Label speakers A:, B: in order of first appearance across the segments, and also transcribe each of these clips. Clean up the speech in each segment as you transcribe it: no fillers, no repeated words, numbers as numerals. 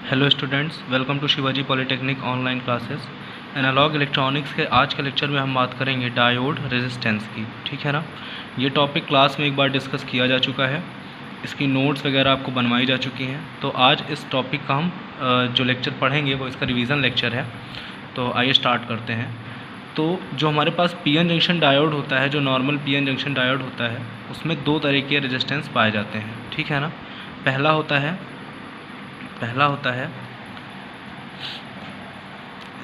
A: Hello students, welcome to Shivaji polytechnic online classes. Analogue electronics के आज के लेक्चर में हम बात करेंगे डायोड रेजिस्टेंस की। ठीक है ना। ये टॉपिक क्लास में एक बार डिस्कस किया जा चुका है, इसकी नोट्स वगैरह आपको बनवाई जा चुकी हैं। तो आज इस टॉपिक का हम जो लेक्चर पढ़ेंगे वो इसका रिवीजन लेक्चर है। तो आइए स्टार्ट करते हैं। तो जो हमारे पास पीएन जंक्शन डायोड होता है, जो नॉर्मल पीएन जंक्शन डायोड होता है, उसमें दो तरह के रेजिस्टेंस पाए जाते हैं। ठीक है ना। पहला होता है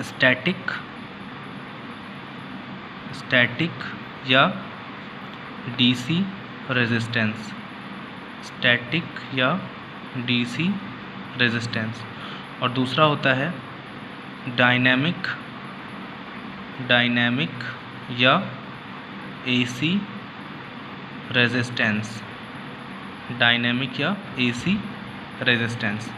A: स्टैटिक या डीसी रेजिस्टेंस, और दूसरा होता है डायनेमिक या एसी रेजिस्टेंस।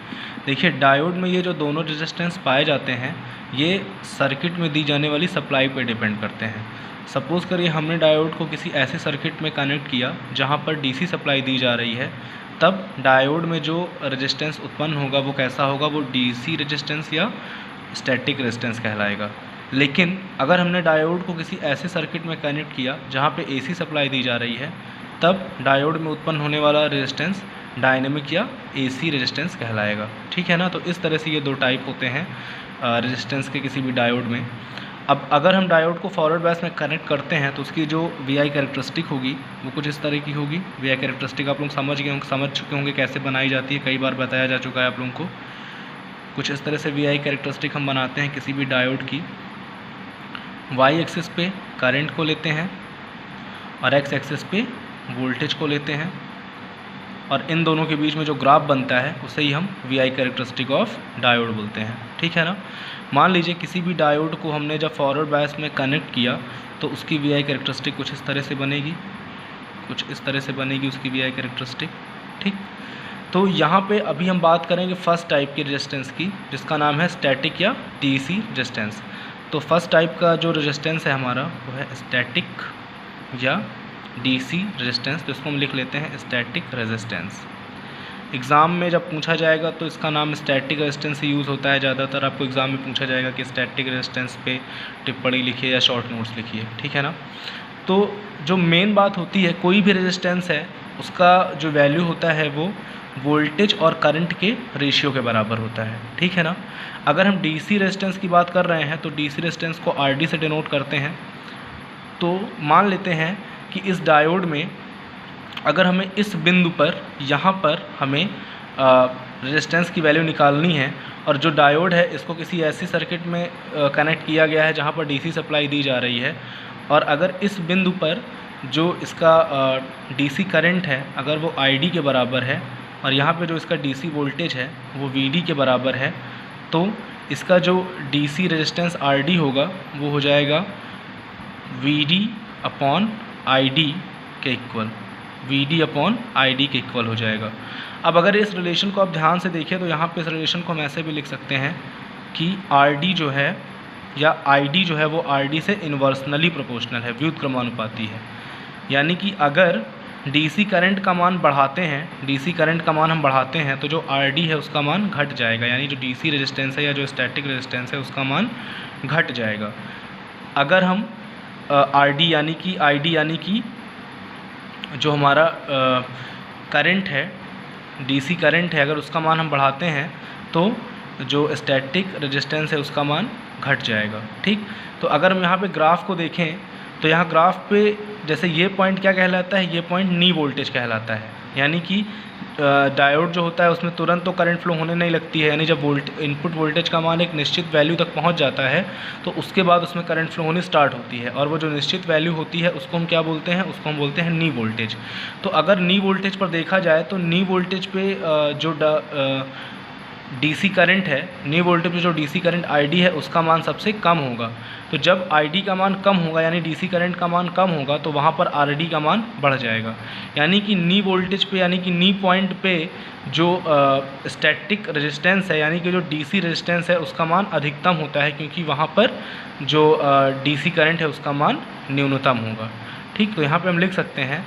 A: देखिए, डायोड में ये जो दोनों रेजिस्टेंस पाए जाते हैं, ये सर्किट में दी जाने वाली सप्लाई पे डिपेंड करते हैं। सपोज़ करिए हमने डायोड को किसी ऐसे सर्किट में कनेक्ट किया जहाँ पर डीसी सप्लाई दी जा रही है, तब डायोड में जो रेजिस्टेंस उत्पन्न होगा वो कैसा होगा, वो डीसी रेजिस्टेंस या स्टैटिक रेजिस्टेंस कहलाएगा। लेकिन अगर हमने डायोड को किसी ऐसे सर्किट में कनेक्ट किया जहाँ पे एसी सप्लाई दी जा रही है, तब डायोड में उत्पन्न होने वाला रेजिस्टेंस डायनेमिक या एसी रेजिस्टेंस कहलाएगा। ठीक है ना। तो इस तरह से ये दो टाइप होते हैं रेजिस्टेंस के किसी भी डायोड में। अब अगर हम डायोड को फॉरवर्ड बायस में कनेक्ट करते हैं तो उसकी जो वीआई कैरेक्टरिस्टिक होगी वो कुछ इस तरह की होगी। वीआई कैरेक्टरिस्टिक आप लोग समझ चुके होंगे कैसे बनाई जाती है, कई बार बताया जा चुका है आप लोगों को। कुछ इस तरह से वीआई कैरेक्टरिस्टिक हम बनाते हैं किसी भी डायोड की। वाई एक्सिस पे करंट को लेते हैं और एक्स एक्सिस पे वोल्टेज को लेते हैं, और इन दोनों के बीच में जो ग्राफ बनता है उसे ही हम वीआई कैरेक्टरिस्टिक ऑफ डायोड बोलते हैं। ठीक है ना। मान लीजिए किसी भी डायोड को हमने जब फॉरवर्ड बायस में कनेक्ट किया तो उसकी वीआई कैरेक्टरिस्टिक कुछ इस तरह से बनेगी उसकी वीआई कैरेक्टरिस्टिक। ठीक। तो यहाँ पे अभी हम बात करेंगे फर्स्ट टाइप की रेजिस्टेंस की, जिसका नाम है स्टैटिक या डीसी रेजिस्टेंस। तो फर्स्ट टाइप का जो रेजिस्टेंस है हमारा वो है स्टैटिक या डीसी रेजिस्टेंस। तो इसको हम लिख लेते हैं स्टैटिक रेजिस्टेंस। एग्ज़ाम में जब पूछा जाएगा तो इसका नाम स्टैटिक रेजिस्टेंस ही यूज़ होता है ज़्यादातर। आपको एग्ज़ाम में पूछा जाएगा कि स्टैटिक रेजिस्टेंस पे टिप्पणी लिखिए या शॉर्ट नोट्स लिखिए। ठीक है ना। तो जो मेन बात होती है, कोई भी रेजिस्टेंस है उसका जो वैल्यू होता है वो वोल्टेज और करंट के रेशियो के बराबर होता है। ठीक है ना। अगर हम डीसी रेजिस्टेंस की बात कर रहे हैं तो डीसी रेजिस्टेंस को आरडी से डिनोट करते हैं। तो मान लेते हैं कि इस डायोड में अगर हमें इस बिंदु पर यहाँ पर हमें रेजिस्टेंस की वैल्यू निकालनी है, और जो डायोड है इसको किसी ऐसी सर्किट में कनेक्ट किया गया है जहाँ पर डीसी सप्लाई दी जा रही है, और अगर इस बिंदु पर जो इसका डीसी करंट है अगर वो आईडी के बराबर है, और यहाँ पे जो इसका डीसी वोल्टेज है वो वीडी के बराबर है, तो इसका जो डीसी रेजिस्टेंस आरडी होगा वो हो जाएगा वीडी अपॉन आईडी के इक्वल हो जाएगा। अब अगर इस रिलेशन को आप ध्यान से देखें तो यहाँ पे इस रिलेशन को हम ऐसे भी लिख सकते हैं कि आरडी जो है या आईडी जो है वो आरडी से इन्वर्सनली प्रोपोर्शनल है, व्युत्क्रमानुपाती है। यानी कि अगर डीसी करंट का मान बढ़ाते हैं तो जो आरडी है उसका मान घट जाएगा, यानी जो डीसी रेजिस्टेंस है या जो स्टैटिक रेजिस्टेंस है उसका मान घट जाएगा। अगर हम आरडी यानी कि आईडी यानी कि जो हमारा करंट है, डीसी करंट है, अगर उसका मान हम बढ़ाते हैं तो जो स्टैटिक रेजिस्टेंस है उसका मान घट जाएगा। ठीक। तो अगर हम यहाँ पे ग्राफ को देखें तो यहाँ ग्राफ पे जैसे ये पॉइंट क्या कहलाता है, ये पॉइंट नी वोल्टेज कहलाता है। यानी कि डायोड जो होता है उसमें तुरंत तो करंट फ्लो होने नहीं लगती है, यानी जब इनपुट वोल्टेज का मान एक निश्चित वैल्यू तक पहुंच जाता है तो उसके बाद उसमें करंट फ्लो होनी स्टार्ट होती है, और वो जो निश्चित वैल्यू होती है उसको हम क्या बोलते हैं, उसको हम बोलते हैं नी वोल्टेज। तो अगर नी वोल्टेज पर देखा जाए तो नी वोल्टेज पे जो डीसी करंट है, नी वोल्टेज पे जो डीसी करंट आईडी है उसका मान सबसे कम होगा। तो जब आईडी का मान कम होगा यानी डीसी करंट का मान कम होगा तो वहाँ पर आरडी का मान बढ़ जाएगा। यानी कि नी वोल्टेज पे यानी कि नी पॉइंट पे जो स्टैटिक रेजिस्टेंस है यानी कि जो डीसी रेजिस्टेंस है उसका मान अधिकतम होता है, क्योंकि वहाँ पर जो डीसी करंट है उसका मान न्यूनतम होगा। ठीक। तो यहाँ पे हम लिख सकते हैं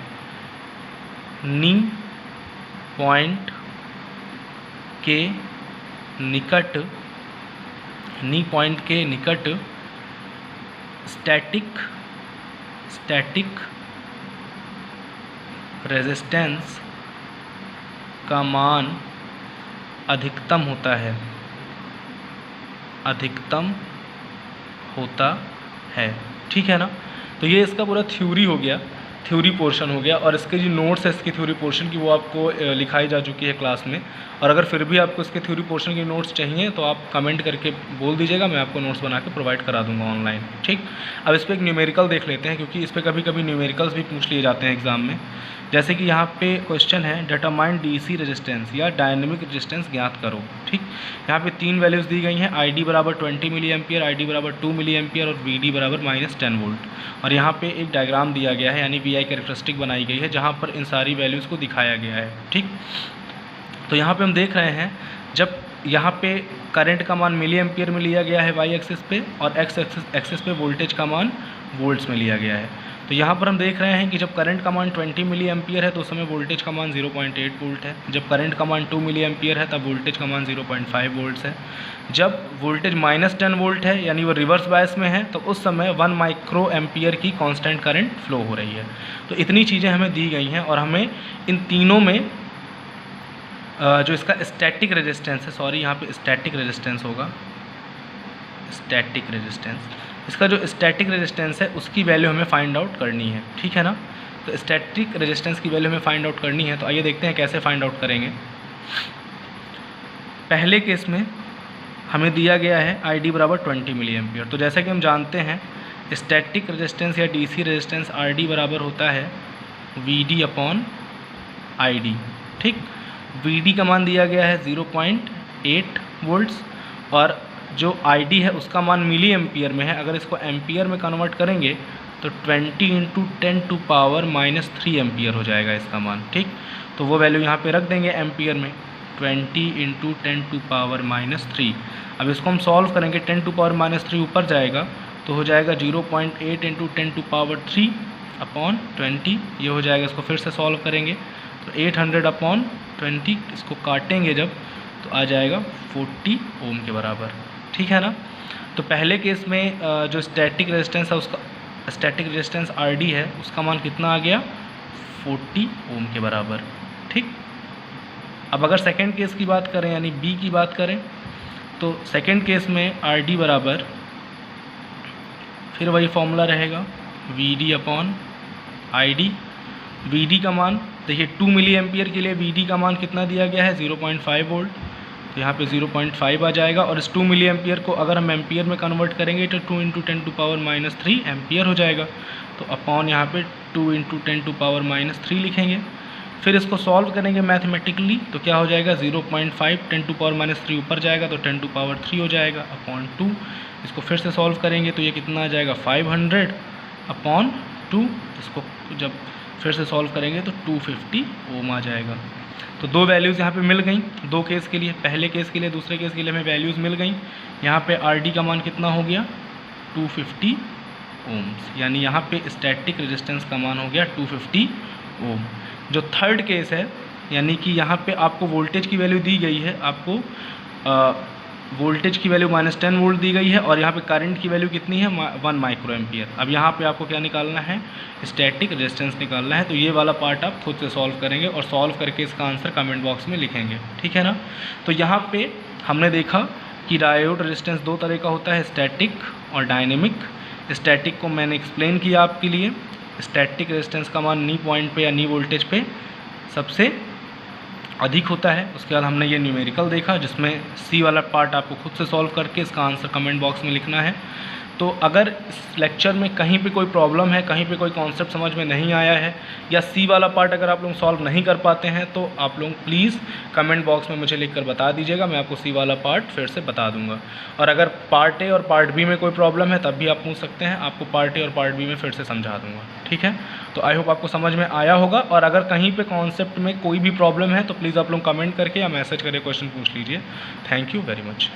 A: नी पॉइंट के निकट, नी पॉइंट के निकट स्टैटिक रेजिस्टेंस का मान अधिकतम होता है, अधिकतम होता है। ठीक है ना। तो ये इसका पूरा थ्योरी हो गया, थ्योरी पोर्शन हो गया, और इसके जो नोट्स है इसकी थ्योरी पोर्शन की वो आपको लिखाई जा चुकी है क्लास में। और अगर फिर भी आपको इसके थ्योरी पोर्शन की नोट्स चाहिए तो आप कमेंट करके बोल दीजिएगा, मैं आपको नोट्स बना के प्रोवाइड करा दूंगा ऑनलाइन। ठीक। अब इस पर एक न्यूमेरिकल देख लेते हैं, क्योंकि इस पर कभी कभी न्यूमेरिकल्स भी पूछ लिए जाते हैं एग्जाम में। जैसे कि यहाँ पे क्वेश्चन है डिटरमाइन डीसी रेजिस्टेंस या डायनेमिक रेजिस्टेंस ज्ञात करो। ठीक। यहाँ पे 3 वैल्यूज़ दी गई हैं, ID बराबर 20 मिली एम्पियर, ID बराबर 2 मिली एम्पियर और VD बराबर -10 वोल्ट। और यहाँ पे एक डायग्राम दिया गया है, यानी VI कैरेक्टरिस्टिक बनाई गई है, जहाँ पर इन सारी वैल्यूज़ को दिखाया गया है। ठीक। तो यहाँ पे हम देख रहे हैं, जब यहाँ पे करंट का मान मिली एम्पियर में लिया गया है वाई एक्सिस पे, और एक्स एक्सिस पे वोल्टेज का मान वोल्ट्स में लिया गया है। तो यहाँ पर हम देख रहे हैं कि जब करंट का मान 20 मिली एम्पियर है तो उस समय वोल्टेज का मान 0.8 वोल्ट है। जब करंट का मान 2 मिली एम्पियर है तब वोल्टेज का मान 0.5 वोल्ट्स है। जब वोल्टेज -10 वोल्ट है, यानी वो रिवर्स बायस में है, तो उस समय 1 माइक्रो एम्पियर की कांस्टेंट करंट फ्लो हो रही है। तो इतनी चीज़ें हमें दी गई हैं, और हमें इन तीनों में जो इसका स्टैटिक रेजिस्टेंस है, सॉरी यहाँ पे स्टैटिक रेजिस्टेंस होगा, स्टैटिक रेजिस्टेंस, इसका जो स्टैटिक रेजिस्टेंस है उसकी वैल्यू हमें फाइंड आउट करनी है। ठीक है ना। तो स्टैटिक रेजिस्टेंस की वैल्यू हमें फाइंड आउट करनी है, तो आइए देखते हैं कैसे फाइंड आउट करेंगे। पहले केस में हमें दिया गया है ID बराबर 20 मिली एम्पियर। तो जैसा कि हम जानते हैं स्टैटिक रेजिस्टेंस या DC रेजिस्टेंस RD बराबर होता है VD अपॉन ID। ठीक। VD का मान दिया गया है 0.8 वोल्ट्स, और जो ID है उसका मान मिली एम्पियर में है। अगर इसको एम्पियर में कन्वर्ट करेंगे तो 20 × 10⁻³ एम्पियर हो जाएगा इसका मान। ठीक। तो वो वैल्यू यहाँ पे रख देंगे एम्पियर में, 20 × 10⁻³ अब इसको हम सॉल्व करेंगे, 10⁻³ ऊपर जाएगा तो हो जाएगा 0.8 × 10⁻³ अपॉन 20, ये हो जाएगा। इसको फिर से सॉल्व करेंगे तो 800 अपॉन 20, इसको काटेंगे जब तो आ जाएगा 40 ओम के बराबर। ठीक है ना। तो पहले केस में जो स्टैटिक रेजिस्टेंस है उसका, स्टैटिक रेजिस्टेंस RD है, उसका मान कितना आ गया, 40 ओम के बराबर। ठीक। अब अगर सेकेंड केस की बात करें, यानी B की बात करें, तो सेकेंड केस में RD बराबर फिर वही फॉर्मूला रहेगा, VD अपॉन ID। VD का मान देखिए 2 मिली एम्पियर के लिए VD का मान कितना दिया गया है, 0.5 वोल्ट। तो यहाँ पे 0.5 आ जाएगा, और इस 2 मिली एम्पियर को अगर हम एम्पियर में कन्वर्ट करेंगे तो 2 × 10⁻³ एम्पियर हो जाएगा। तो अपॉन यहाँ पे 2 × 10⁻³ लिखेंगे। फिर इसको सॉल्व करेंगे मैथमेटिकली तो क्या हो जाएगा, 0.5 10⁻³ ऊपर जाएगा तो 10⁻³ हो जाएगा अपॉन 2। इसको फिर से सॉल्व करेंगे तो ये कितना आ जाएगा, 500 अपॉन 2। इसको जब फिर से सॉल्व करेंगे तो 250 ओम आ जाएगा। तो दो वैल्यूज़ यहाँ पे मिल गई, दो केस के लिए, पहले केस के लिए, दूसरे केस के लिए हमें वैल्यूज़ मिल गई। यहाँ पे RD का मान कितना हो गया, 250 ओम्स, यानी यहाँ पे स्टैटिक रेजिस्टेंस का मान हो गया 250 ओम। जो थर्ड केस है, यानी कि यहाँ पे आपको वोल्टेज की वैल्यू दी गई है, आपको वोल्टेज की वैल्यू -10 वोल्ट दी गई है, और यहाँ पे करंट की वैल्यू कितनी है, 1 माइक्रो एम्पियर। अब यहाँ पे आपको क्या निकालना है, स्टैटिक रेजिस्टेंस निकालना है। तो ये वाला पार्ट आप खुद से सॉल्व करेंगे, और सॉल्व करके इसका आंसर कमेंट बॉक्स में लिखेंगे। ठीक है ना। तो यहाँ पे हमने देखा कि डायोड रेजिस्टेंस दो तरह का होता है, स्टैटिक और डायनेमिक। स्टैटिक को मैंने एक्सप्लेन किया आपके लिए। स्टैटिक रेजिस्टेंस का मान नी पॉइंट पे या नी वोल्टेज पे सबसे अधिक होता है। उसके बाद हमने ये न्यूमेरिकल देखा, जिसमें C वाला पार्ट आपको खुद से सॉल्व करके इसका आंसर कमेंट बॉक्स में लिखना है। तो अगर इस लेक्चर में कहीं पे कोई प्रॉब्लम है, कहीं पे कोई कॉन्सेप्ट समझ में नहीं आया है, या C वाला पार्ट अगर आप लोग सॉल्व नहीं कर पाते हैं, तो आप लोग प्लीज़ कमेंट बॉक्स में मुझे लिखकर बता दीजिएगा, मैं आपको C वाला पार्ट फिर से बता दूंगा। और अगर पार्ट ए और पार्ट बी में कोई प्रॉब्लम है तब भी आप पूछ सकते हैं, आपको पार्ट ए और पार्ट बी में फिर से समझा दूंगा। ठीक है। तो आई होप आपको समझ में आया होगा, और अगर कहीं पर कॉन्सेप्ट में कोई भी प्रॉब्लम है तो प्लीज़ आप लोग कमेंट करके या मैसेज करके क्वेश्चन पूछ लीजिए। Thank you very much.